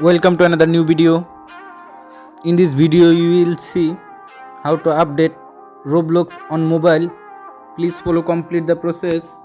Welcome to another new video. In this video you will see how to update Roblox on mobile. Please follow complete the process.